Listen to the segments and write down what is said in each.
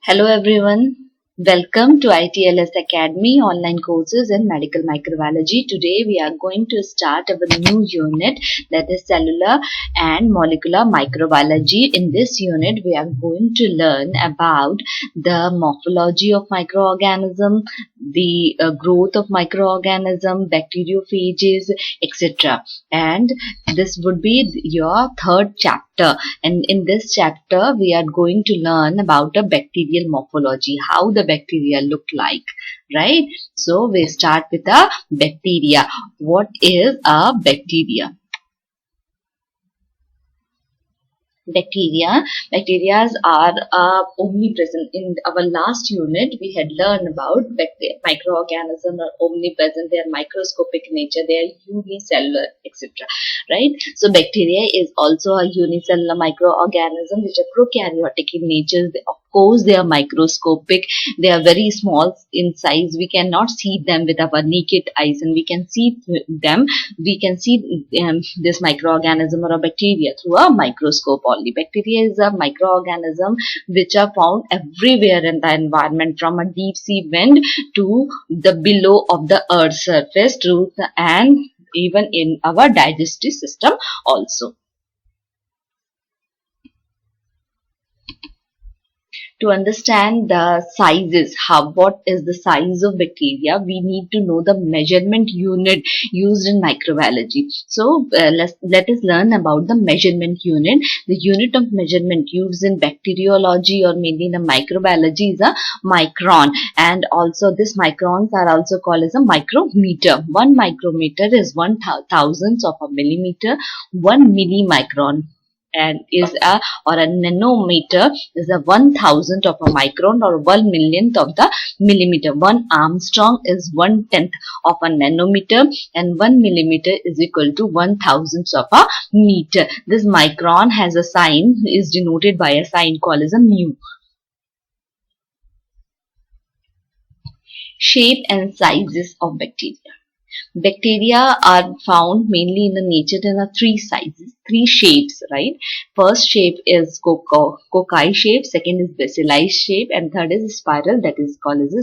Hello everyone, welcome to ITLS Academy online courses in medical microbiology. Today we are going to start our new unit, that is cellular and molecular microbiology. In this unit we are going to learn about the morphology of microorganism, the growth of microorganism, bacteriophages, etc. And this would be your third chapter, and in this chapter we are going to learn about a bacterial morphology, how the bacteria look like, right? So we start with a bacteria. What is a bacteria? Bacteria are omnipresent. In our last unit we had learned about microorganisms are omnipresent, they are microscopic in nature, they are unicellular, etc. Right? So bacteria is also a unicellular microorganism which are prokaryotic in nature. Of course they are microscopic, they are very small in size, we cannot see them with our naked eyes, and we can see this microorganism or a bacteria through a microscope only. Bacteria is a microorganism which are found everywhere in the environment, from a deep sea vent to the below of the earth's surface, and even in our digestive system also. To understand the sizes, what is the size of bacteria, we need to know the measurement unit used in microbiology. So let us learn about the measurement unit. The unit of measurement used in bacteriology or mainly in the microbiology is a micron, and also this microns are also called as a micrometer. 1 micrometer is 1/1000th of a millimeter. 1 millimicron and is a nanometer is a 1/1000th of a micron or 1 millionth of the millimeter. 1 Armstrong is 1/10th of a nanometer, and 1 millimeter is equal to 1/1000th of a meter. This micron has a sign, is denoted by a sign called as a mu. Shape and sizes of bacteria. Bacteria are found mainly in the nature in three sizes, three shapes, right? First shape is cocci shape, second is bacilli shape, and third is spiral, that is called as a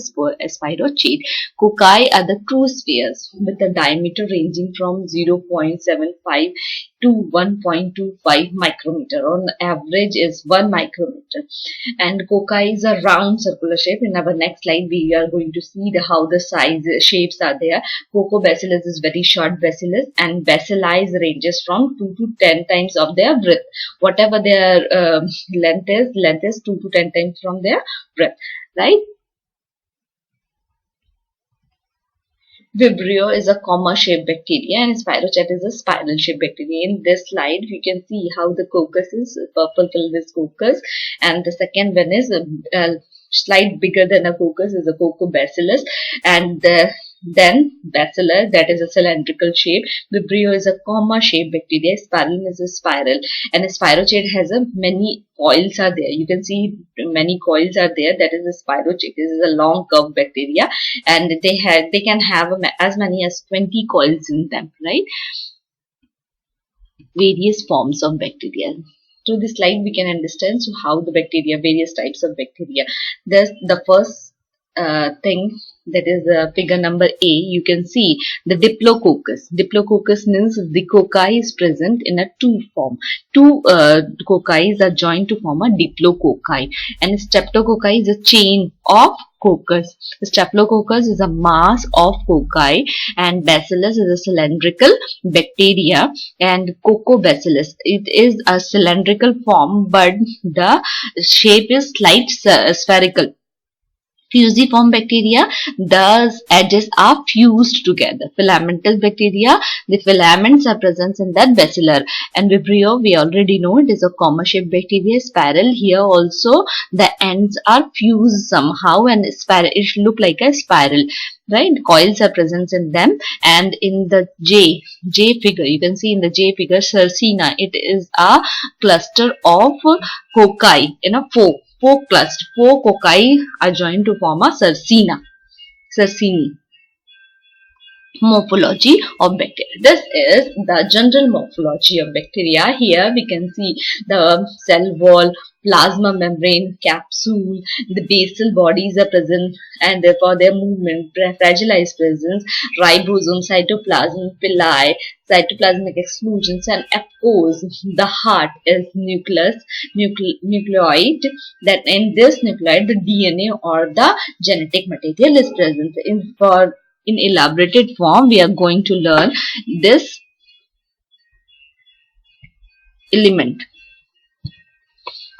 spirochete. Cocci are the true spheres with a diameter ranging from 0.75 to 1.25 micrometer. On average is 1 micrometer. And cocci is a round circular shape. In our next slide we are going to see how the shapes are there. Bacillus is very short bacillus, and bacilli ranges from 2 to 10 times of their breadth. Whatever their length is 2 to 10 times from their breadth, right? Vibrio is a comma-shaped bacteria, and Spirochete is a spiral-shaped bacteria. In this slide, you can see how the coccus is purple color is coccus, and the second one is slight bigger than a coccus is a Coccobacillus, and then bacillus, that is a cylindrical shape. Vibrio is a comma-shaped bacteria. Spiral is a spiral, and a spirochete has many coils are there. You can see many coils are there. That is a spirochete. This is a long curved bacteria, and they can have as many as 20 coils in them, right? Various forms of bacteria. Through this slide we can understand how the bacteria, various types of bacteria. The first thing, that is figure number A, you can see the Diplococcus. Diplococcus means the cocci is present in a two form. Two cocci are joined to form a diplococci, and Streptococci is a chain of coccus. Staphylococcus is a mass of cocci, and Bacillus is a cylindrical bacteria, and Coccobacillus, it is a cylindrical form but the shape is slight spherical. Fusiform bacteria, the edges are fused together. Filamental bacteria, the filaments are present in that bacillar. And Vibrio, we already know it is a comma-shaped bacteria. Spiral, here also the ends are fused somehow, and spiral, it should look like a spiral, right? Coils are present in them. And in the J figure, you can see in the J figure, Cercina, it is a cluster of cocci in a four cocci are joined to form a cercini. morphology of bacteria. This is the general morphology of bacteria. Here we can see the cell wall, plasma membrane, capsule, the basal bodies are present and therefore their movement, fragilized presence, ribosome, cytoplasm, pili, cytoplasmic exclusions, and of course the heart is nucleoid. That in this nucleoid the DNA or the genetic material is present. In elaborated form, we are going to learn this element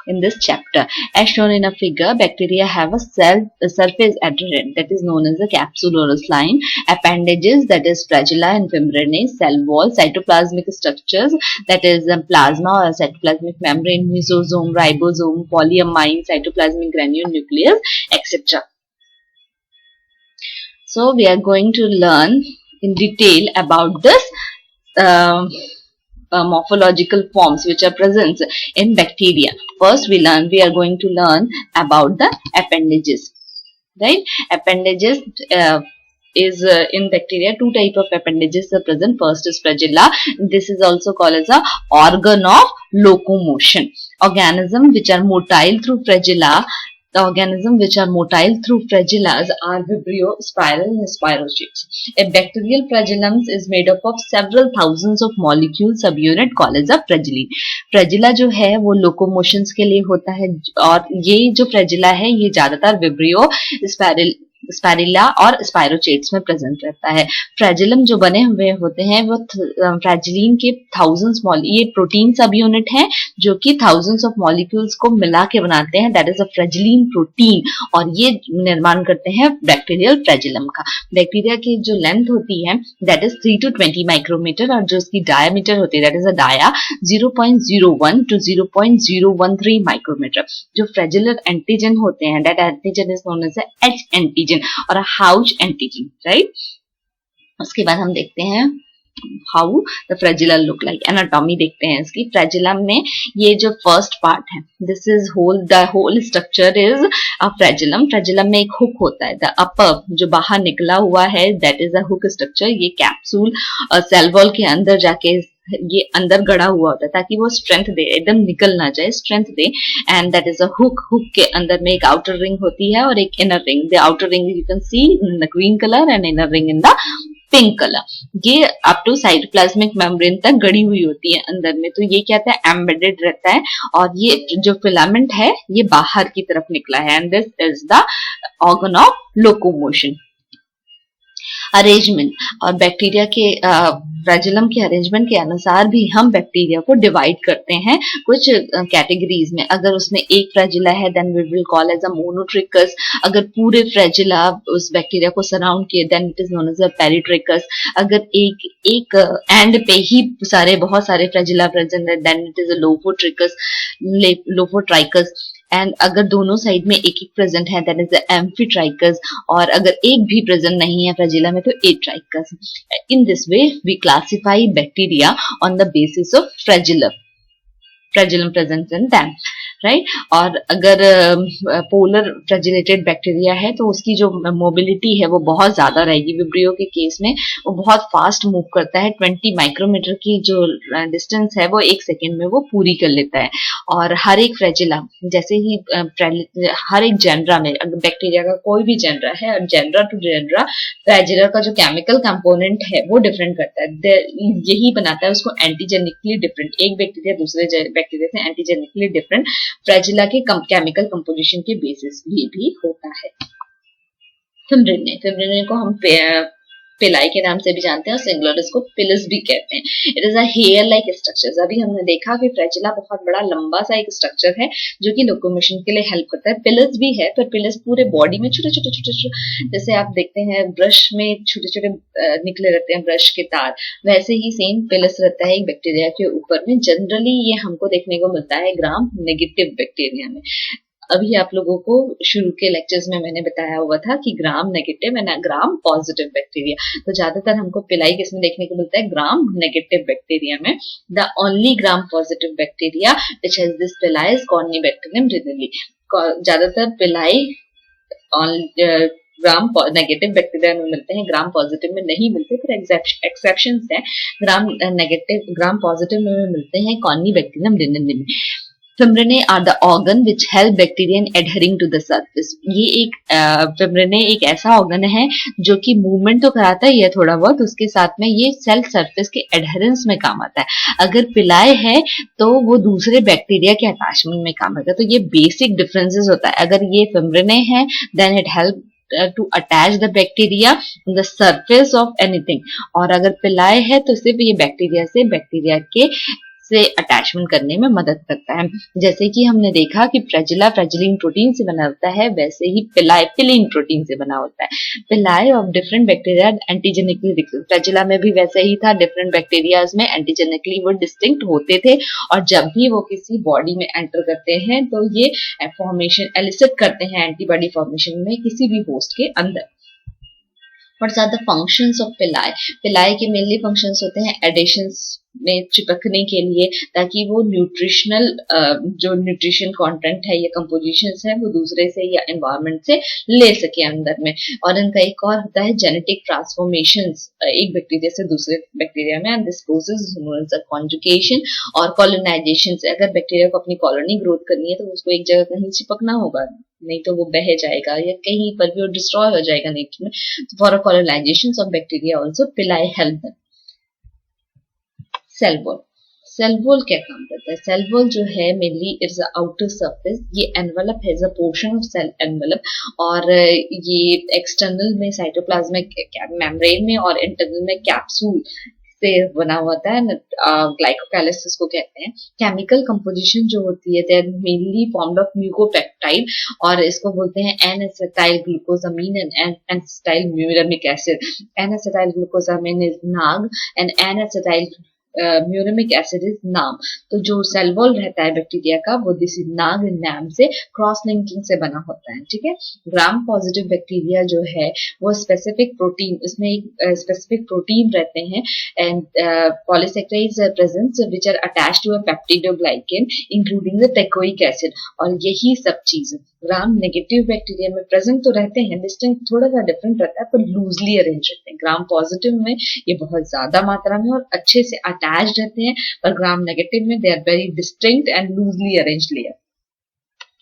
in this chapter. As shown in a figure, bacteria have a surface adherent that is known as the capsule or a slime, appendages that is flagella and membrane, cell wall, cytoplasmic structures that is plasma or cytoplasmic membrane, mesosome, ribosome, polyamine, cytoplasmic granule, nucleus, etc. So we are going to learn in detail about this morphological forms which are present in bacteria. First we are going to learn about the appendages. Right? Appendages is in bacteria, two type of appendages are present. First is flagella. This is also called as a organ of locomotion. Organisms which are motile through flagella. The organisms which are motile through flagellas are Vibrio, spiral and spirochetes. A bacterial flagellum is made up of several thousands of molecules subunit called as a flagellum. Flagella जो है वो locomotions के लिए होता है और ये जो flagella है ये ज्यादातर Vibrio, स्पाइरिला और स्पायरोचेट्स में प्रेजेंट रहता है. फ्लैजेलम जो बने हुए होते हैं वो फ्लैजेलिन के थाउजेंड्स ये प्रोटीन सब यूनिट है जो कि थाउजेंड्स ऑफ मॉलिक्यूल्स को मिला के बनाते हैं. दैट इज अ फ्लैजेलिन प्रोटीन और ये निर्माण करते हैं बैक्टीरियल फ्लैजेलम का. बैक्टीरिया की जो लेंथ होती है दैट इज 3 to 20 माइक्रोमीटर और जो उसकी डायमीटर होती है that is a dia 0.01 to 0.013 micrometre. जो फ्लैजेलर एंटीजन होते हैं that antigen is known as H antigen और हाउच एंटीजन. राइट. उसके बाद हम देखते हैं how the flagella look like. Anatomy देखते हैं इसकी. फ्लैजेला में ये जो फर्स्ट पार्ट है this is the whole structure is a flagellum. Flagellum में एक हुक होता है. द अपर जो बाहर निकला हुआ है that is a hook structure. ये कैप्सूल सेल वॉल के अंदर जाके ये अंदर गड़ा हुआ होता है ताकि वो स्ट्रेंथ दे, एकदम निकल ना जाए, strength they. And that is a hook. Hook के अंदर में एक आउटर रिंग होती है और एक inner ring. The outer ring you can see in the green colour and inner ring in the pink colour. ये अप टू साइटोप्लाज्मिक मेम्ब्रेन तक गड़ी हुई होती है अंदर में. तो ये क्या है एम्बेडेड रहता है और ये जो फिलामेंट है ये बाहर की तरफ निकला है. And this is the organ of locomotion. Arrangement और बैक्टीरिया के फ्लैजेलम के अरेंजमेंट के अनुसार भी हम बैक्टीरिया को डिवाइड करते हैं कुछ कैटेगरीज में. अगर उसमें एक फ्लैजेला है then we will call as a monotrichous. अगर पूरे फ्लैजेला उस बैक्टीरिया को सराउंड किए then it is known as a peritrichous. अगर एक एंड पे ही बहुत सारे फ्लैजेला प्रेजेंट है then it is a lophotrichous, lophotrichous. And अगर दोनों साइड में एक एक प्रेजेंट है दैट इज एम्फीट्राइकस. और अगर एक भी प्रेजेंट नहीं है फ्लैजेला में तो atrichous. In this way we classify bacteria on the basis of flagellum present in them. Right. और अगर पोलर फ्लैजिलेटेड बैक्टीरिया है तो उसकी जो मोबिलिटी है वो बहुत ज्यादा रहेगी. विब्रियो के केस में वो बहुत फास्ट मूव करता है. 20 माइक्रोमीटर की जो डिस्टेंस है वो एक सेकेंड में वो पूरी कर लेता है. और हर एक फ्लैजेला जैसे ही हर एक जेनरा में अगर बैक्टीरिया का कोई भी जेनरा है और जेनरा टू जेनरा फ्लैजेला का जो केमिकल कंपोनेंट है वो डिफरेंट करता है. यही बनाता है उसको एंटीजेनिकली डिफरेंट. एक बैक्टीरिया दूसरे बैक्टीरिया से एंटीजेनिकली डिफरेंट फ्लैजेला के केमिकल कंपोजिशन के बेसिस भी होता है. फिब्रिने को हम पिलाई के नाम से भी जानते हैं और सिंगुलरिस को पिलस भी कहते हैं. It is a hair like structure. अभी हमने देखा कि फ्लैजेला बहुत बड़ा लंबा सा एक स्ट्रक्चर है जो कि लोकोमोशन के लिए हेल्प करता है. पिलस भी है पर पिलस पूरे बॉडी में छोटे छोटे जैसे आप देखते हैं ब्रश में छोटे छोटे निकले रहते हैं ब्रश के तार, वैसे ही सेम पिलस रहता है एक बैक्टीरिया के ऊपर में. जनरली ये हमको देखने को मिलता है ग्राम नेगेटिव बैक्टीरिया में. अभी आप लोगों को शुरू के लेक्चर्स में मैंने बताया हुआ था कि ग्राम negative and gram positive bacteria. तो ज्यादातर हमको पिलाई किसमें देखने को मिलता है ग्राम नेगेटिव बैक्टीरिया में. The only gram positive bacteria which has this पिलाई इज कॉर्निबैक्टीरियम जनरली. ज्यादातर पिलाई ग्राम नेगेटिव बैक्टीरिया में मिलते हैं, ग्राम पॉजिटिव में नहीं मिलते, फिर एक्सेप्शंस है। ग्राम पॉजिटिव में मिलते हैं कॉनिबैक्टीरियम लिनेन। फिब्रिने are the organ which help bacteria in adhering to the surface. ये एक फिब्रिने एक ऐसा ऑर्गन है जो कि मूवमेंट तो कराता ही है थोड़ा बहुत, उसके साथ में ये सेल सरफेस के एडहरेंस में काम आता है। अगर पिलाए है तो वो दूसरे बैक्टीरिया के अटैचमेंट में काम आता है। तो ये बेसिक डिफरेंसेस होता है। अगर ये फिब्रिने है then it help to attach the bacteria on the surface of anything, और अगर पिलाए है तो सिर्फ ये बैक्टीरिया के से अटैचमेंट करने में मदद करता है। जैसे कि हमने देखा कि फ्लैजिला फ्लैजिलिन प्रोटीन से बना होता है, वैसे ही पिलाए पिलिन प्रोटीन से बना होता है। पिलाए ऑफ डिफरेंट बैक्टीरिया एंटीजेनिकली, फ्लैजिला में भी वैसे ही था, डिफरेंट बैक्टीरियाज में एंटीजेनिकली वो डिस्टिंक्ट होते थे, और जब भी वो किसी बॉडी में एंटर करते हैं तो ये फॉर्मेशन एलिसिट करते हैं एंटीबॉडी फॉर्मेशन में किसी भी होस्ट के अंदर। What are the functions of पिलाए? पिलाए के मेनली फंक्शंस होते हैं एडिशंस में चिपकने के लिए, ताकि वो न्यूट्रिशनल जो न्यूट्रिशन कंटेंट है या कंपोजिशंस है वो दूसरे से या एनवायरनमेंट से ले सके अंदर में। और इनका एक और होता है जेनेटिक ट्रांसफॉर्मेशंस एक बैक्टीरिया से दूसरे बैक्टीरिया में, and this process known as conjugation और कॉलोनाइजेशन से। अगर बैक्टीरिया को अपनी कॉलोनी ग्रोथ करनी है तो उसको एक जगह कहीं चिपकना होगा, नहीं तो वो बह जाएगा या कहीं पर भी वो डिस्ट्रॉय हो जाएगा नेचर में। For a colonization of bacteria also pili help them. Cell wall, cell wall क्या काम करता है? सेल वॉल जो है मेनली इट्स आउटर सरफेस, ये एनवेलप है, a portion of cell envelope, और ये एक्सटर्नल में साइटोप्लाज्मिक मेम्ब्रेन में और इंटरनल में कैप्सूल से बना होता है। ग्लाइकोकैलिस इसको कहते हैं। केमिकल कंपोजिशन जो होती है they are mainly formed of mucopeptide, और इसको बोलते हैं N acetyl glucosamine and N acetyl muramic acid. N acetyl glucosamine is NAG and N acetyl muramic acid is NAM. तो जो सेल वॉल रहता है बैक्टीरिया का वो दिस नाग नाम से क्रॉस लिंकिंग से बना होता है। ठीक है, ग्राम पॉजिटिव बैक्टीरिया जो है वो स्पेसिफिक प्रोटीन, इसमें एक स्पेसिफिक प्रोटीन रहते हैं and polysaccharides are present which are attached to a peptidoglycan including the teichoic acid, और यही सब चीजें ग्राम नेगेटिव बैक्टीरिया में प्रेजेंट तो रहते हैं, डिस्टिंक्ट थोड़ा सा डिफरेंट रहता है पर लूजली अरेंज रहते हैं। ग्राम पॉजिटिव में ये बहुत ज्यादा मात्रा में और अच्छे से अटैच रहते हैं, पर ग्राम नेगेटिव में they are very distinct and loosely arrange layer.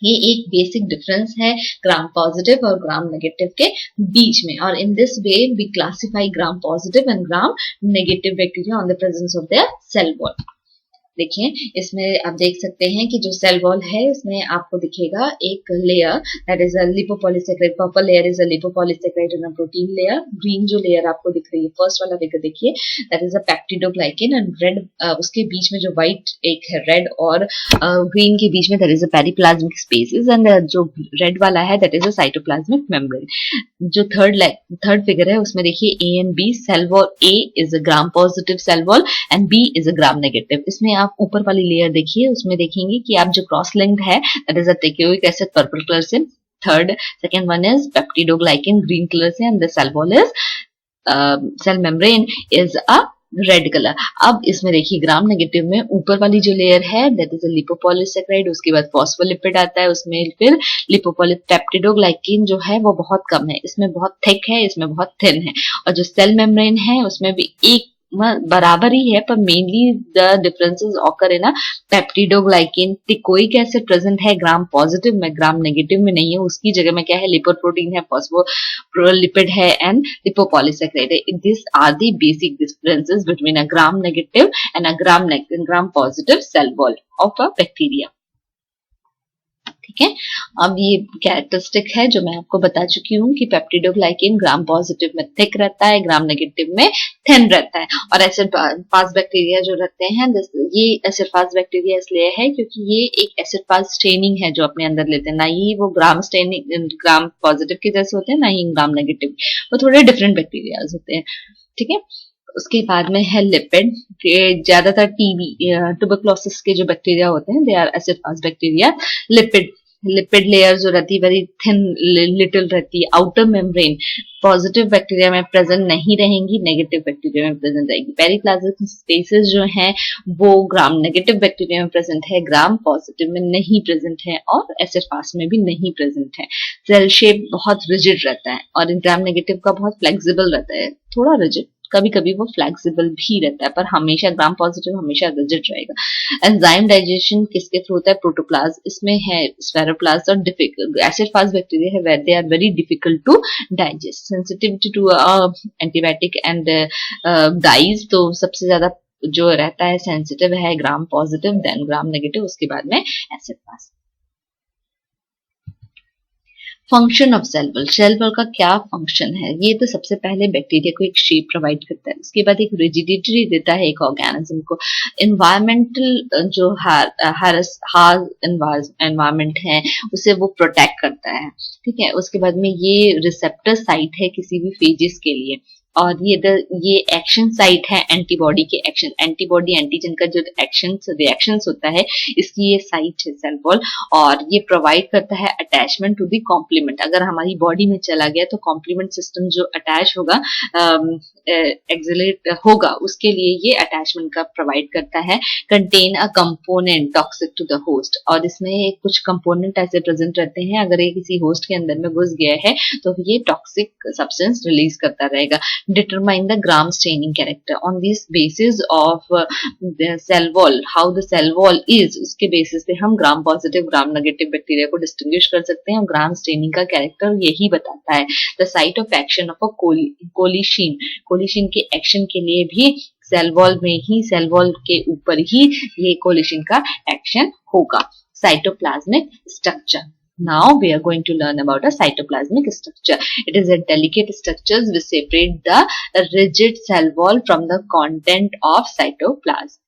ये एक बेसिक डिफरेंस है ग्राम पॉजिटिव और ग्राम नेगेटिव के बीच में, और in this way we classify gram positive and gram negative bacteria on the presence of their cell wall. देखिए इसमें आप देख सकते हैं कि जो सेल वॉल है इसमें आपको दिखेगा एक layer that is a lipopolysaccharide. Purple layer is a lipopolysaccharide in a protein layer. Green जो लेयर आपको दिख रही है फर्स्ट वाला फिगर देखिए that is a peptidoglycan, and red उसके बीच में जो व्हाइट एक है रेड और ग्रीन के बीच में that is a periplasmic spaces, and जो रेड वाला है that is a cytoplasmic membrane. जो थर्ड फिगर है उसमें देखिए A and B. Cell wall A is a gram positive cell wall and B is a gram negative. इसमें आप ऊपर वाली लेयर देखिए उसमें देखेंगे कि आप जो क्रॉस लिंक्ड है that is a teichoic acid purple colour से, second one is peptidoglycan green colour से, and the cell wall is cell membrane is a red colour. अब इसमें देखिए ग्राम नेगेटिव में ऊपर वाली जो लेयर है दैट इज अ लिपोपॉलीसेकेराइड, उसके बाद फॉस्फोलिपिड आता है, उसमें फिर पेप्टिडोग्लाइकेन जो है वो बहुत कम है, इसमें बहुत थिक है, इसमें बहुत थिन है, और जो सेल मेम्ब्रेन है उसमें भी एक बराबर ही है, पर mainly the differences occur in peptidoglycan. Teichoic acid present है ग्राम पॉजिटिव में, ग्राम नेगेटिव में नहीं है, उसकी जगह में क्या है लिपोप्रोटीन है, फॉस्फोलिपिड है एंड लिपोपॉलीसेकेराइड है। This are the basic differences between a gram negative and a gram positive cell wall of a bacteria. ठीक है, अब ये कैरेक्टरिस्टिक है जो मैं आपको बता चुकी हूँ कि पेप्टिडोग्लाइकेन ग्राम पॉजिटिव में थिक रहता है, ग्राम नेगेटिव में थिन रहता है। और एसिड फास्ट बैक्टीरिया जो रहते हैं ये एसिड फास्ट बैक्टीरिया इसलिए है क्योंकि ये एक एसिड फास्ट स्टेनिंग है जो अपने अंदर लेते हैं, ना ही वो ग्राम पॉजिटिव के जैसे होते हैं ना ही ग्राम नेगेटिव, वो थोड़े डिफरेंट बैक्टीरिया होते हैं। ठीक है, उसके बाद में है लिपिड। ज्यादातर टीबी ट्यूबरकुलोसिस के जो बैक्टीरिया होते हैं they are acid fast bacteria. Lipid lipid layer जो रहती है वेरी थिन लिटिल रहती है, आउटर मेम्ब्रेन पॉजिटिव बैक्टीरिया में प्रेजेंट नहीं रहेंगी, नेगेटिव बैक्टीरिया में प्रेजेंट रहेगी। पेरिप्लाज्मिक स्पेसेस जो हैं वो ग्राम नेगेटिव बैक्टीरिया में प्रेजेंट है, ग्राम पॉजिटिव में नहीं प्रेजेंट है और एसिड फास्ट में भी नहीं प्रेजेंट है। सेल शेप बहुत रिजिड रहता है और ग्राम नेगेटिव का बहुत फ्लेक्सिबल रहता है, थोड़ा रिजिड, कभी कभी वो फ्लेक्सिबल भी रहता है, पर हमेशा ग्राम पॉजिटिव हमेशा रिजिड रहेगा। एंजाइम डाइजेशन किसके थ्रू होता है? प्रोटोप्लाज्म, इसमें है स्फेरोप्लाज्म और डिफिकल्ट एसिड फास्ट बैक्टीरिया है where they are very difficult to digest. Sensitivity to antibiotic and dyes, तो सबसे ज्यादा जो रहता है सेंसिटिव है gram positive, then gram negative, उसके बाद में acid fast. Function of cell wall, cell wall का क्या फंक्शन है? ये तो सबसे पहले बैक्टीरिया को एक शेप प्रोवाइड करता है, उसके बाद एक रिजिडिटी देता है एक ऑर्गेनिज्म को, एनवायरमेंटल जो हार्श एनवायरमेंट है उसे वो प्रोटेक्ट करता है, ठीक है। उसके बाद में ये रिसेप्टर साइट है किसी भी फेजेस के लिए, और ये एक्शन साइट है एंटीबॉडी के एक्शन, एंटीबॉडी एंटीजन का जो रिएक्शंस होता है, इसकी ये साइट है सेल वॉल, और ये प्रोवाइड करता है अटैचमेंट टू द कॉम्प्लीमेंट। अगर हमारी बॉडी में चला गया तो कॉम्प्लीमेंट सिस्टम जो अटैच होगा, एक्सिलेट होगा, उसके लिए ये अटैचमेंट का प्रोवाइड करता है। Contain a component toxic to the host, और इसमें कुछ कंपोनेंट ऐसे प्रेजेंट रहते हैं, अगर ये किसी होस्ट के अंदर में घुस गया है तो ये टॉक्सिक सब्सटेंस रिलीज करता रहेगा। Determine the gram staining character on this basis of the cell wall, how the cell wall is, उसके बेसिस पे हम gram positive gram negative bacteria को डिस्टिंग्विश कर सकते हैं, और ग्राम स्टेनिंग का कैरेक्टर यही बताता है। The site of action of a colicin, colicin के एक्शन के लिए भी सेल वॉल में ही, सेल वॉल के ऊपर ही ये कोलिशीन का एक्शन होगा। Cytoplasmic structure, now we are going to learn about a cytoplasmic structure. It is a delicate structures which separate the rigid cell wall from the content of cytoplasm.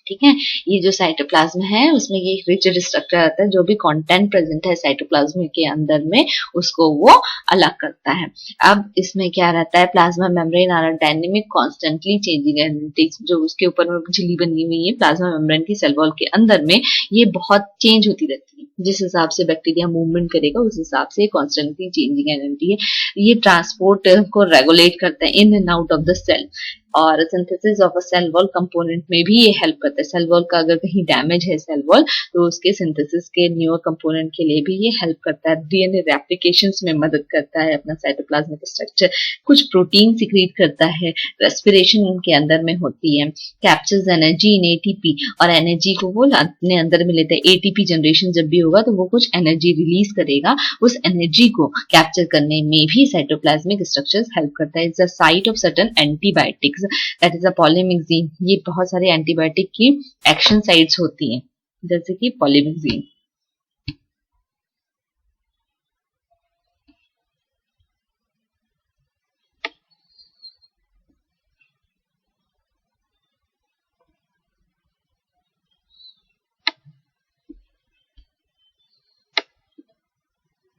ठीक है, ये जो cytoplasm है उसमें ये रिजिड स्ट्रक्चर रहता है, जो भी कंटेंट प्रेजेंट है साइटोप्लाज्म के अंदर में उसको वो अलग करता है। अब इसमें क्या रहता है? Plasma membrane are dynamic constantly changing entities, जो उसके ऊपर में झिल्ली बनी हुई है प्लाज्मा मेम्ब्रेन की सेल वॉल के अंदर में, ये बहुत चेंज होती रहती है, जिस हिसाब से बैक्टीरिया मूवमेंट करेगा उस हिसाब से कॉन्स्टेंटली चेंजिंग एंटिटी है। ये ट्रांसपोर्ट को रेगुलेट करता है in and out of the cell, और synthesis of a cell wall component में भी ये हेल्प करता है। सेल वॉल का अगर कहीं डैमेज है सेल वॉल, तो उसके सिंथेसिस के न्यूअर कंपोनेंट के लिए भी ये हेल्प करता है। डीएनए रेप्लिकेशंस में मदद करता है अपना साइटोप्लाज्मिक स्ट्रक्चर। कुछ प्रोटीन सिक्रीट करता है, रेस्पिरेशन उनके अंदर में होती है, कैप्चर्स एनर्जी इन एटीपी, और एनर्जी को वो अपने अंदर में लेते हैं। एटीपी जनरेशन जब भी होगा तो वो कुछ एनर्जी रिलीज करेगा, उस एनर्जी को कैप्चर करने में भी साइटोप्लाज्मिक स्ट्रक्चर्स हेल्प करता है। It's a site of certain antibiotics, that is a polymyxin. ये बहुत सारे एंटीबायोटिक की एक्शन साइट्स होती हैं, जैसे कि पॉलीमिक्सीन।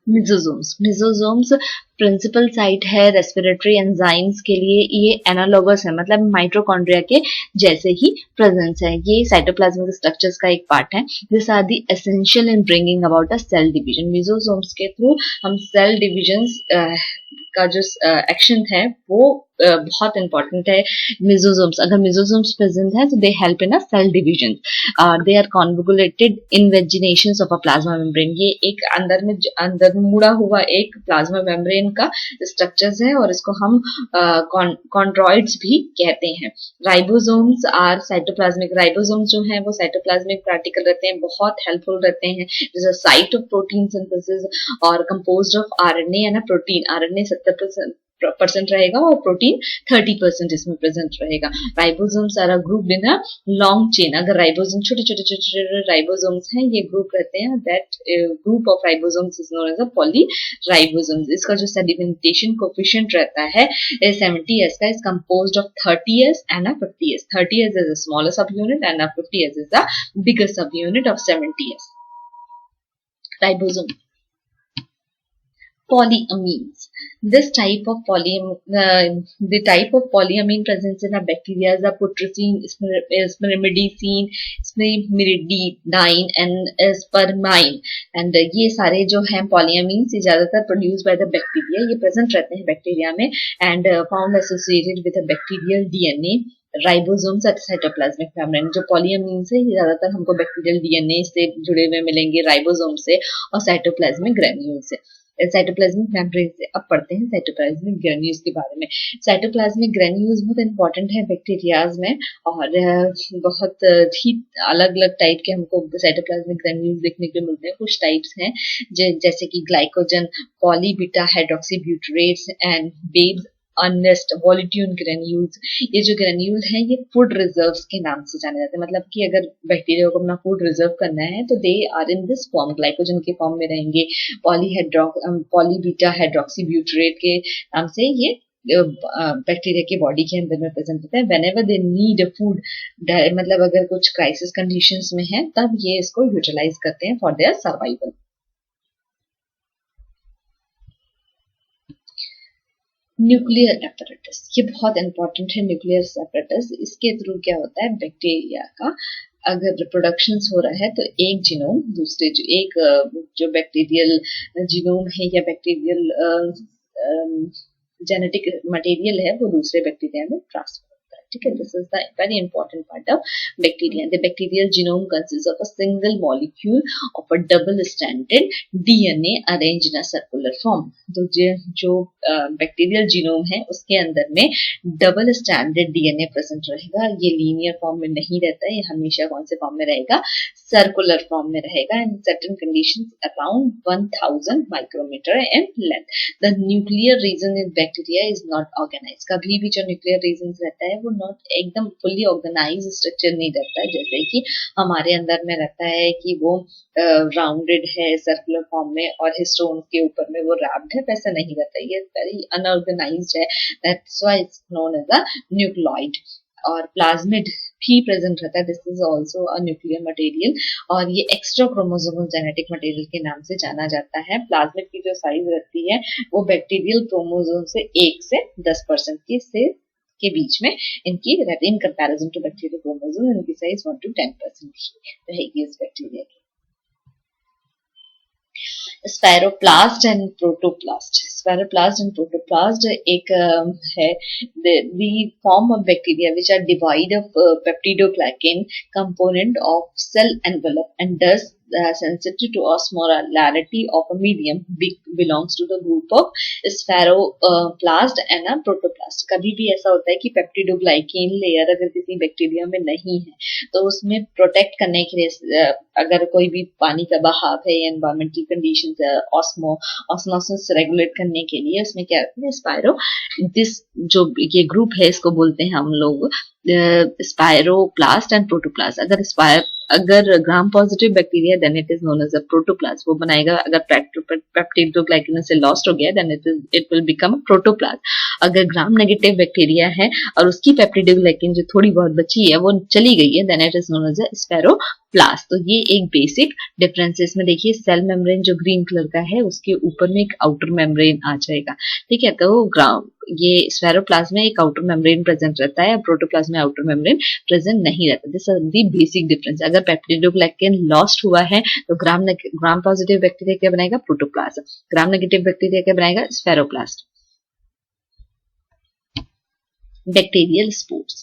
मिजोजोम्स प्रिंसिपल साइट है रेस्पिरेटरी एंजाइम्स के लिए, ये एनालॉगस है, मतलब माइटोकॉन्ड्रिया के जैसे ही प्रेजेंस है। ये साइटोप्लाज्मिक स्ट्रक्चर्स का एक पार्ट है। This are the essential in bringing about a cell division. Mesosomes के थ्रू हम सेल डिविजन्स का जो एक्शन है वो बहुत इंपॉर्टेंट है। मिजोजोम्स, अगर मिजोजोम्स प्रेजेंट है तो they help in a cell division. They are convoluted invaginations of a plasma membrane. ये एक अंदर मुड़ा हुआ एक प्लाज्मा मेम्ब्रेन का स्ट्रक्चर्स है, और इसको हम कॉन्ड्रॉइड्स भी कहते हैं। राइबोसोम्स आर साइटोप्लाज्मिक, राइबोसोम्स जो हैं वो साइटोप्लाज्मिक पार्टिकल रहते हैं, बहुत हेल्पफुल रहते हैं। Is a site of protein synthesis और composed of RNA and protein. RNA 70% रहेगा और प्रोटीन 30% इसमें प्रेजेंट रहेगा। Ribosomes are a group in a long chain. अगर राइबोसोम छोटे राइबोसोम्स हैं, ये ग्रुप रहते हैं, that group of ribosomes is known as a polyribosomes. इसका जो सेडिमेंटेशन कोफिशिएंट रहता है 70s का, is composed of 30s and 50s। 30s is a smaller सब unit and 50s is the bigger सब unit of 70s। Ribosome Polyamines. This type of the type of polyamine presence in a bacteria is a putrescine, spermidine, spermidine and spermine. And ये सारे जो हैं polyamines ये ज़्यादातर produced by the bacteria, ये present रहते हैं बैक्टीरिया में and found associated with a bacterial DNA. Ribosomes और साइटोप्लाज्मिक मेम्ब्रेन जो पॉलीअमीन्स है ये ज्यादातर हमको बैक्टीरियल डीएनए से जुड़े हुए मिलेंगे राइबोसोम से और साइटोप्लाज्मिक ग्रेन्यूल से साइटोप्लाज्मिक मेम्ब्रेन से। अब पढ़ते हैं साइटोप्लाज्मिक ग्रेन्यूल्स के बारे में। साइटोप्लाज्मिक ग्रेन्यूल्स बहुत इंपॉर्टेंट है बैक्टीरियाज में और बहुत ही अलग अलग टाइप के हमको साइटोप्लाज्मिक ग्रेन्यूल्स देखने को मिलते हैं। कुछ टाइप्स हैं जैसे कि glycogen, poly beta hydroxy butyrates and बेब्स अननेस्ट वॉलिट्यून ग्रेन्यूल्स। ये जो ग्रेन्यूल हैं ये फूड रिजर्व्स के नाम से जाने जाते हैं, मतलब कि अगर बैक्टीरिया को अपना फूड रिजर्व करना है तो they are in this form, glycogen के फॉर्म में रहेंगे। पॉलीबीटा हाइड्रोक्सी ब्यूटरेट के नाम से ये बैक्टीरिया की बॉडी के अंदर में प्रेजेंट होता है। व्हेनेवर दे नीड फूड, मतलब अगर कुछ क्राइसिस कंडीशंस में है तब ये इसको यूटिलाइज करते हैं for their survival. Nuclear apparatus, ये बहुत इंपॉर्टेंट है। न्यूक्लियर एपरेटस, इसके थ्रू क्या होता है बैक्टीरिया का अगर रिप्रोडक्शन हो रहा है तो एक जीनोम दूसरे जो बैक्टीरियल जीनोम है या बैक्टीरियल जेनेटिक मटेरियल है वो दूसरे बैक्टीरिया में ट्रांसफर होता है। ठीक है, this is the very important part of bacteria. The bacterial genome consist of a single molecule of a double standard DNA arrange in a circular form. तो जो बैक्टीरियल जीनोम है उसके अंदर में डबल स्टैंडर्ड डीएनए प्रेजेंट रहेगा। ये linear form में नहीं रहता है, ये हमेशा कौन से फॉर्म में रहेगा, सर्कुलर फॉर्म में रहेगा। In certain conditions around 1000 micrometre in length. The nuclear region in bacteria is not organise. कभी भी जो न्यूक्लियर रीजन रहता है वो नॉट एकदम फुल्ली ऑर्गेनाइज स्ट्रक्चर नहीं रहता है, जैसे कि हमारे अंदर में रहता है कि वो राउंडेड है सर्कुलर फॉर्म में और हिस्टोन के ऊपर में वो रैप्ड है, वैसा नहीं रहता। ये वेरी अनऑर्गेनाइज्ड है, that's why it's known as a nucleoid. और प्लाज्मिड भी प्रेजेंट रहता है, this is also a nuclear material और ये एक्स्ट्रा क्रोमोसोमल जेनेटिक मटेरियल के नाम से जाना जाता है। प्लाज्मिड की जो साइज रहती है वो बैक्टीरियल क्रोमोसोम से 1 से 10% के बीच में इनकी रहती है। In comparison to bacterial chromosome इनकी साइज 1 to 10% रहेगी इस बैक्टीरिया की। Spheroplast and protoplast. Spheroplast and protoplast एक है the form of bacteria which are divide of peptidoglycan component of cell envelope and thus sensitive to osmolarity of a medium belongs to the group of sphaeroplast and a protoplast। कभी भी ऐसा होता है कि peptidoglycan layer अगर किसी bacteria में नहीं है तो उसमें प्रोटेक्ट करने के लिए अगर कोई भी पानी का बहाव है या एनवायरमेंटल कंडीशंस ऑस्मोसिस रेगुलेट करने के लिए उसमें क्या रहता है स्पायरो। दिस जो ये ग्रुप है इसको बोलते हैं हम लोग स्पायरोप्लास्ट एंड प्रोटोप्लास्ट। अगर gram positive bacteria then it is known as a protoplast, वो बनाएगा। अगर पेप्टिडोग्लाइकेन से लॉस्ट हो गया then it will become a protoplast. अगर ग्राम नेगेटिव बैक्टीरिया है और उसकी पेप्टिडोग्लाइकेन जो थोड़ी बहुत बची है वो चली गई है then it is known as a spheroplast. तो ये एक बेसिक डिफरेंस है। इसमें देखिए सेल मेम्ब्रेन जो ग्रीन कलर का है उसके ऊपर में एक आउटर मेम्ब्रेन आ जाएगा। ठीक है, तो ये स्फेरोप्लाज्म में एक आउटर मेम्ब्रेन प्रेजेंट रहता है, प्रोटोप्लाज्म में आउटर मेम्ब्रेन प्रेजेंट नहीं रहता। This is the basic difference. अगर पेप्टिडोग्लाइकेन लॉस्ट हुआ है तो ग्राम पॉजिटिव बैक्टीरिया क्या बनाएगा, प्रोटोप्लाज्म। ग्राम नेगेटिव बैक्टीरिया क्या बनाएगा, स्फेरोप्लास्ट। Bacterial spores.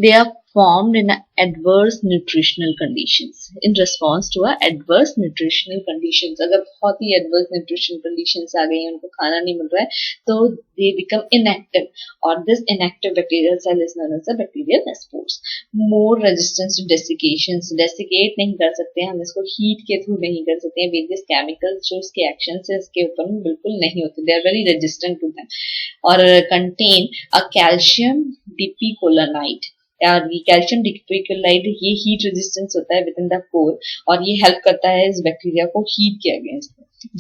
They are formed in adverse nutritional conditions. In response to adverse nutritional conditions, अगर बहुत ही adverse nutritional conditions आ गई हैं, उनको खाना नहीं मिल रहा है, तो they become inactive. और this inactive bacterial cell is known as the bacterial spores. More resistance to desiccations. Desiccate नहीं कर सकते हैं हम इसको, heat के थ्रू नहीं कर सकते हैं। Various chemicals जो इसके actions है इसके ऊपर में बिल्कुल नहीं होते। They are very resistant to them. और contain a calcium dipicolinide और ये कैल्शियम डिपिकोलाइड ये हीट रेजिस्टेंस होता है विद इन द कोर और ये हेल्प करता है इस बैक्टीरिया को हीट के against.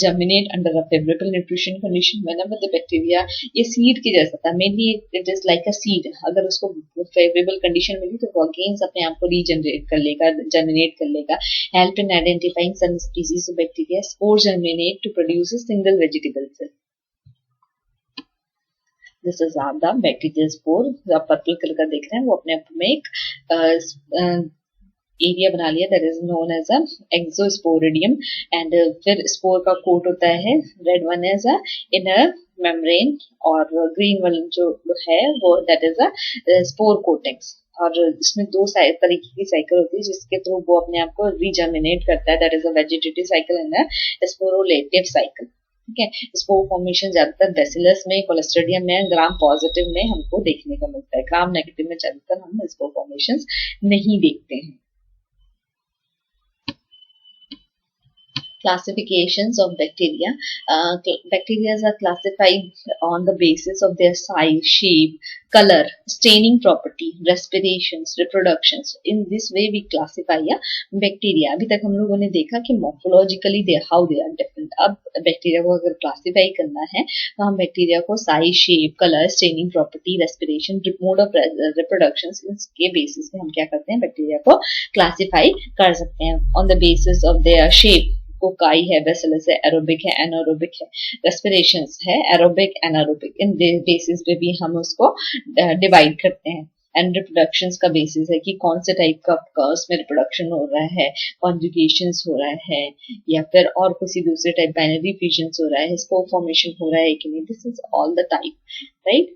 Germinate under a favourable nutrition condition whenever the bacteria, ये सीड के जैसा था, mainly it is like a seed. अगर उसको फेवरेबल कंडीशन मिली तो वो अगेंस्ट अपने आप को रीजनरेट कर लेगा, जर्मिनेट कर लेगा। Help in identifying some species of bacteria. Spore germinate to produce a single vegetable cell. This is are the bacterial spore. जो आप पर्पल कलर का देख रहे हैं वो अपने आप में एक एरिया बना लिया, that is known as a exosporium. And फिर स्पोर का कोट होता है, red one is a inner membrane और ग्रीन वन जो है वो that is a spore cortex. और इसमें दो तरीके की साइकिल होती है जिसके थ्रू वो अपने आप को रीजर्मिनेट करता है, that is a vegetative cycle and a sporulative cycle. ठीक है, स्पोर फॉर्मेशन ज्यादातर बैसिलस में, कोलेस्ट्रिडियम में, ग्राम पॉजिटिव में हमको देखने को मिलता है। ग्राम नेगेटिव में ज्यादातर हम स्पोर फॉर्मेशन नहीं देखते हैं। Classifications of bacteria. Bacteria are classified on the basis of their size, shape, color, staining property, respirations, reproductions. In this way we classify bacteria. अभी तक हम लोगों ने देखा कि morphologically how they are different. अब बैक्टीरिया को अगर क्लासीफाई करना है तो हम बैक्टीरिया को size, shape, colour, staining property, respiration, mode of reproduction, इसके बेसिस पे हम क्या करते हैं, बैक्टीरिया को क्लासीफाई कर सकते हैं। On the basis of their shape, cocci है, बेसिलस है, एरोबिक है, एनारोबिक है, रेस्पिरेशंस है, एरोबिक, एनारोबिक, इन बेसिस पे भी हम उसको डिवाइड करते हैं। एंड रिप्रोडक्शंस का बेसिस है कि कौन से टाइप का उसमें रिप्रोडक्शन हो रहा है, कॉन्जुगेशंस हो रहा है या फिर और किसी दूसरे टाइप बाइनरी फ्यूजन्स हो रहा है, स्पोर फॉर्मेशन हो रहा है कि नहीं, this is all the type, right.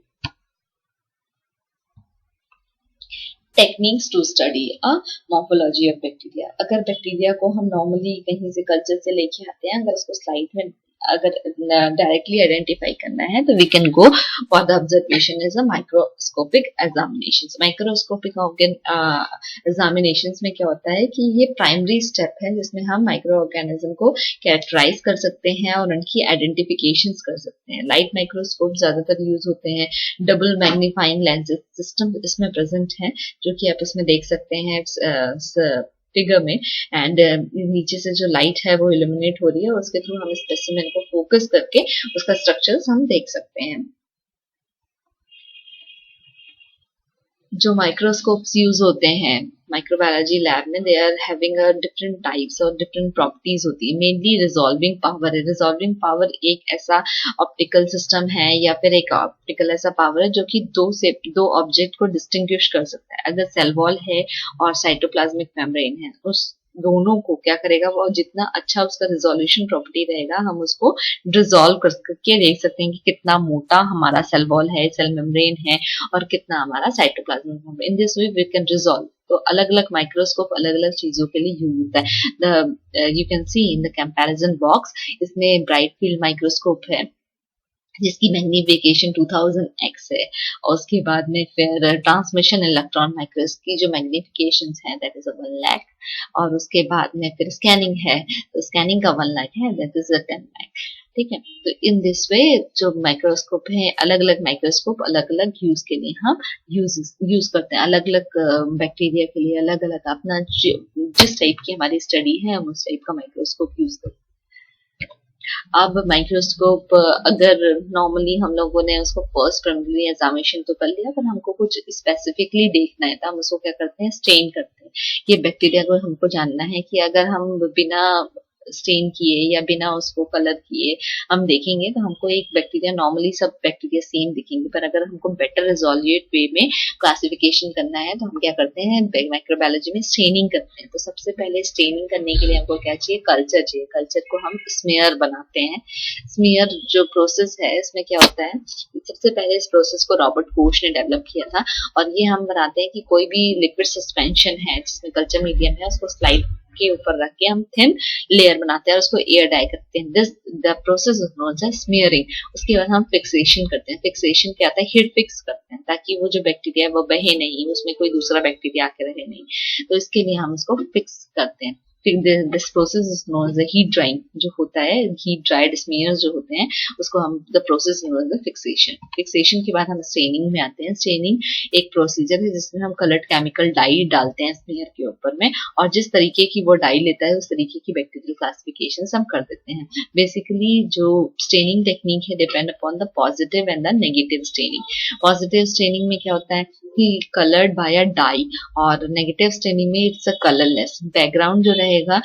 Techniques to study a morphology of bacteria. अगर बैक्टीरिया को हम नॉर्मली कहीं से कल्चर से लेके आते हैं, अगर उसको स्लाइड में अगर डायरेक्टली आइडेंटिफाई करना है तो we can go for the observation is a microscopic examinations. Microscopic examinations में क्या होता है कि ये प्राइमरी स्टेप है जिसमें हम माइक्रो ऑर्गेनिज्म को कैरेक्टराइज कर सकते हैं और उनकी आइडेंटिफिकेशंस कर सकते हैं। लाइट माइक्रोस्कोप ज्यादातर यूज होते हैं, डबल मैग्नीफाइंग लेंस सिस्टम इसमें प्रेजेंट है जो कि आप इसमें देख सकते हैं फिगर में। एंड नीचे से जो लाइट है वो इल्यूमिनेट हो रही है, उसके थ्रू हम स्पेसिमेन को फोकस करके उसका स्ट्रक्चर्स हम देख सकते हैं। जो माइक्रोस्कोप्स यूज होते हैं माइक्रोबायोलॉजी लैब में, they are having a different types और डिफरेंट प्रॉपर्टीज होती है। मेनली रिजॉल्विंग पावर है। रिजॉल्विंग पावर एक ऐसा ऑप्टिकल सिस्टम है या फिर एक ऑप्टिकल ऐसा पावर है जो कि दो ऑब्जेक्ट को डिस्टिंग्विश कर सकता है। अगर सेल वॉल है और साइटोप्लाज्मिक मेम्ब्रेन है, उस दोनों को क्या करेगा, वो जितना अच्छा उसका रिजोल्यूशन प्रॉपर्टी रहेगा हम उसको डिसॉल्व करके देख सकते हैं कि कितना मोटा हमारा सेल वॉल है, सेल मेम्ब्रेन है और कितना हमारा cytoplasmic membrane. In this way we can resolve. तो अलग अलग माइक्रोस्कोप अलग अलग चीजों के लिए यूज होता है। You can see in the comparison box, इसमें ब्राइट फील्ड माइक्रोस्कोप है जिसकी मैग्निफिकेशन 2000x है, और उसके बाद में फिर ट्रांसमिशन इलेक्ट्रॉन माइक्रोस्कोप की जो मैग्निफिकेशन है दैट इज 1 लाख, और उसके बाद में फिर स्कैनिंग है, तो स्कैनिंग का 1 लाख है, दैट इज 10 लाख। ठीक है, तो इन दिस वे जो माइक्रोस्कोप है, अलग अलग माइक्रोस्कोप अलग अलग यूज के लिए हम यूज करते हैं। अलग अलग बैक्टीरिया के लिए अलग अलग अपना जिस टाइप की हमारी स्टडी है हम उस टाइप का माइक्रोस्कोप यूज करते हैं। अब माइक्रोस्कोप अगर नॉर्मली हम लोगों ने उसको फर्स्ट प्राइमरी एग्जामिनेशन तो कर लिया, पर हमको कुछ स्पेसिफिकली देखना है तो हम उसको क्या करते हैं, स्टेन करते हैं। ये बैक्टीरिया को हमको जानना है कि अगर हम बिना स्टेन किए या बिना उसको कलर किए हम देखेंगे तो हमको एक बैक्टीरिया, नॉर्मली सब बैक्टीरिया सेम दिखेंगे, पर अगर हमको बेटर रिजोल्यूट वे में क्लासिफिकेशन करना है तो हम क्या करते हैं, माइक्रोबायोलॉजी में स्टेनिंग करते हैं। तो सबसे पहले स्टेनिंग करने के लिए हमको क्या चाहिए, कल्चर चाहिए। कल्चर को हम स्मेयर बनाते हैं। स्मेयर जो प्रोसेस है इसमें क्या होता है, सबसे पहले इस प्रोसेस को रॉबर्ट कोच ने डेवलप किया था, और ये हम बनाते हैं कि कोई भी लिक्विड सस्पेंशन है जिसमें कल्चर मीडियम है उसको स्लाइड के ऊपर रख के हम थिन लेयर बनाते हैं और उसको एयर डाई करते हैं। This the process is known as smearing. उसके बाद हम फिक्सेशन करते हैं। फिक्सेशन क्या आता है, हीट फिक्स करते हैं ताकि वो जो बैक्टीरिया है वो बहे नहीं, उसमें कोई दूसरा बैक्टीरिया आके रहे नहीं, तो इसके लिए हम उसको फिक्स करते हैं। This process is known as heat drying, जो होता है हीट ड्राइड स्मीयर्स जो होते हैं उसको हम the process known as fixation. Fixation के बाद हम स्टेनिंग में आते हैं। स्टेनिंग एक प्रोसीजर है जिसमें हम कलर्ड केमिकल डाई डालते हैं स्मीयर के ऊपर में, और जिस तरीके की वो डाई लेता है उस तरीके की बैक्टीरियल क्लासिफिकेशन हम कर देते हैं। बेसिकली जो स्टेनिंग टेक्निक है depend upon the positive and the negative staining. Positive staining में क्या होता है कि कलर्ड बाय अ डाई, और नेगेटिव स्टेनिंग में इट्स अ कलरलेस। बैकग्राउंड जो रहेगा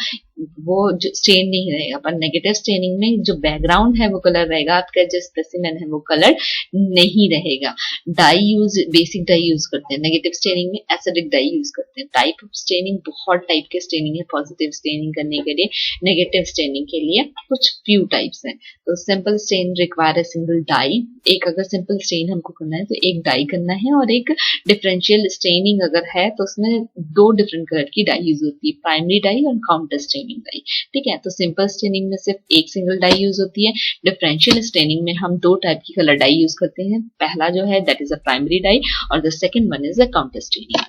वो जो स्टेन नहीं रहेगा। पर नेगेटिव स्टेनिंग में जो बैकग्राउंड है वो कलर रहेगा, आपका जो स्पेसिमेन है वो कलर नहीं रहेगा। Dye use, basic dye use करते हैं। नेगेटिव स्टेनिंग में एसिडिक डाई यूज करते हैं। टाइप ऑफ स्टेनिंग, बहुत टाइप के स्टेनिंग है पॉजिटिव स्टेनिंग करने के लिए। नेगेटिव स्टेनिंग के लिए कुछ फ्यू टाइप्स हैं। तो simple stain require a single dye. एक अगर सिंपल स्टेन हमको करना है तो एक डाई करना है, और एक डिफरेंशियल स्टेनिंग अगर है तो उसमें दो डिफरेंट कलर की डाई यूज होती है, प्राइमरी डाई और काउंटर स्टेनिंग डाई। ठीक है, तो सिंपल स्टेनिंग में सिर्फ एक सिंगल डाई यूज होती है। डिफरेंशियल स्टेनिंग में हम दो टाइप की कलर डाई यूज करते हैं। पहला जो है that is a primary dye, और the second one is a counter staining.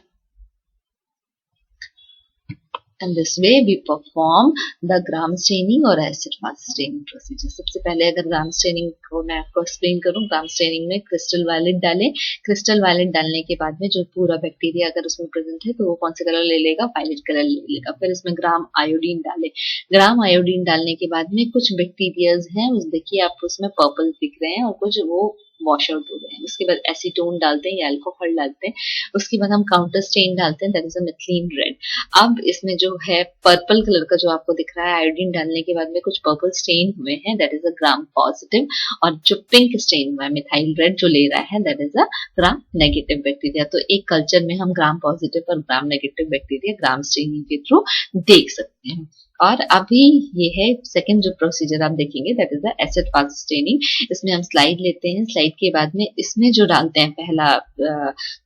And this way we perform the gram staining और acid fast staining procedure। सबसे पहले अगर ग्राम स्टेनिंग को मैं आपको एक्सप्लेन करूं, ग्राम स्टेनिंग में क्रिस्टल वायलेट डालें। क्रिस्टल वायलेट डालने के बाद में जो पूरा बैक्टीरिया अगर उसमें प्रेजेंट है तो वो कौन सा कलर ले लेगा, वायलेट कलर ले लेगा। फिर इसमें ग्राम आयोडीन डालें। ग्राम आयोडीन डालने के बाद में कुछ बैक्टीरियाज हैं, उस देखिए आपको उसमें पर्पल दिख रहे हैं और कुछ वो वॉश आउट हो गए हैं। उसके बाद एसीटोन डालते हैं या अल्कोहल डालते हैं। उसके बाद हम काउंटर स्टेन डालते हैं, that is a methylene red. अब इसमें जो है पर्पल कलर का जो आपको दिख रहा है, आयोडीन डालने के बाद में कुछ पर्पल स्टेन हुए हैं, that is a gram positive. और जो पिंक स्टेन हुआ है मिथाइल रेड जो ले रहा है, that is a gram negative bacteria. तो एक कल्चर में हम ग्राम पॉजिटिव और ग्राम नेगेटिव बैक्टीरिया ग्राम स्टेनिंग के थ्रू देख सकते हैं। और अभी ये है सेकंड जो प्रोसीजर आप देखेंगे, that is the acid fast staining. इसमें हम स्लाइड लेते हैं। स्लाइड के बाद में इसमें जो डालते हैं पहला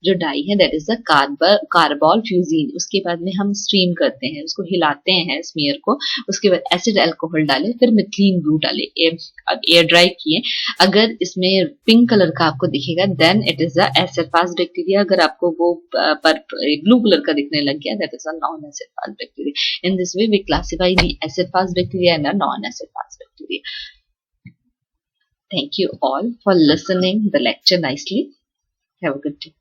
जो डाई है, दैट इज द कार्बोल फ्यूजीन। उसके बाद में हम स्ट्रीम करते हैं, उसको हिलाते हैं स्मीयर को। उसके बाद एसिड अल्कोहल डालें, फिर मिथिलीन ब्लू डालें। अब एयर ड्राई किए। अगर इसमें पिंक कलर का आपको दिखेगा, then it is the acid fast bacteria. अगर आपको वो ब्लू कलर का दिखने लग गया, that is a non acid fast bacteria. In this way we classify the acid fast bacteria and the non-acid fast bacteria. Thank you all for listening the lecture nicely. Have a good day.